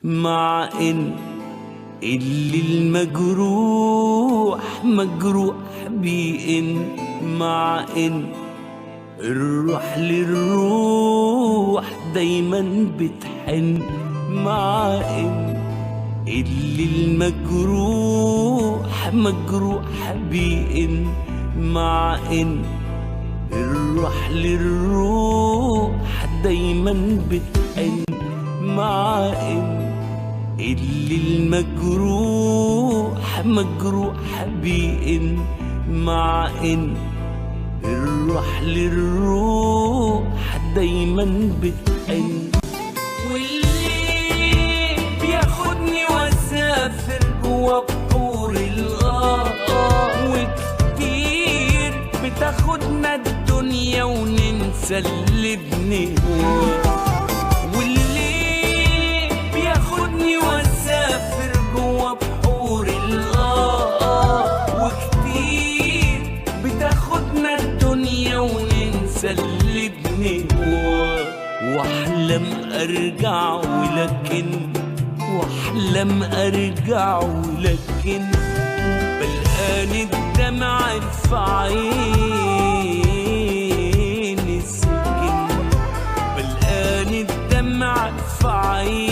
مع إن اللي المجروح مجروح بإن، مع إن الروح للروح دايما بتحن، مع إن اللي المجروح مجروح بإن، مع إن الروح للروح دايما بتحن، مع إن اللي المجروح مجروح بإن، مع إن الروح للروح دايما بتحن. واللي بياخدني واسافر جوا بحور وكتير بتاخدنا الدنيا وننسى اللي بنهواه. واللي بياخدني واسافر جوا بحور وكتير بتاخدنا الدنيا وننسى اللي بنهواه. واحلم ارجع واحلم ارجع ولكن بلقاني الدمع في عيني سكن، بلقاني الدمع في عيني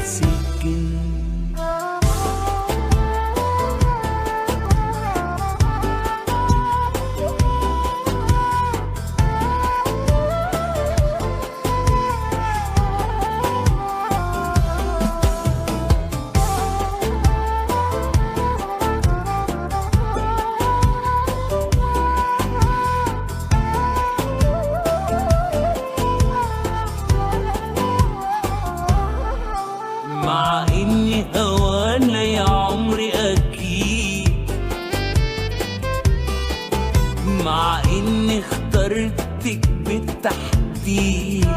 سكن. مع إني هوانا يا عمري أكيد، مع إني اخترتك بالتحديد،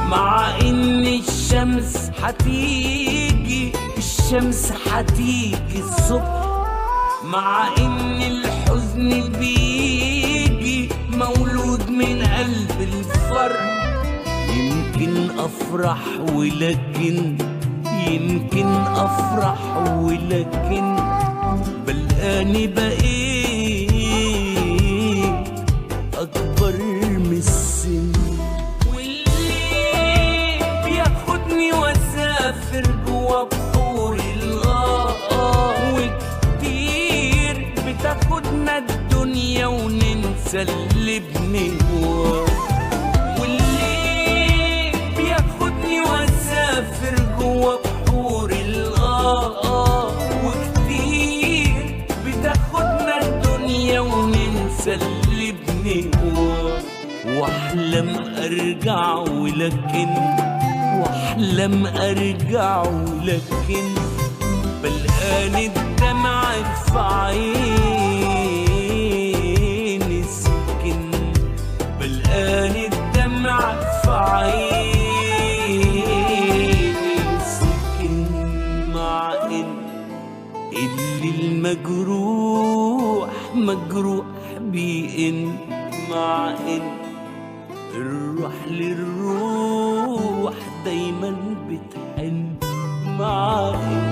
مع إن الشمس هتيجي الصبح، مع إن الحزن بيجي مولود من قلب الفرح. يمكن أفرح ولكن بلقاني بقيت أكبر من السن. واللي بياخدني واسافر جوا بحور وكتير بتاخدنا الدنيا وننسى اللي بنهواه. واسافر جوا بحور وكتير بتاخدنا الدنيا وننسى اللي بنهواه. واحلم ارجع ولكن بلقاني الدمع في عيني سكن، بلقاني الدمع في عيني اللي المجروح مجروح بإن، مع إن الروح للروح دايما بتحن، مع إن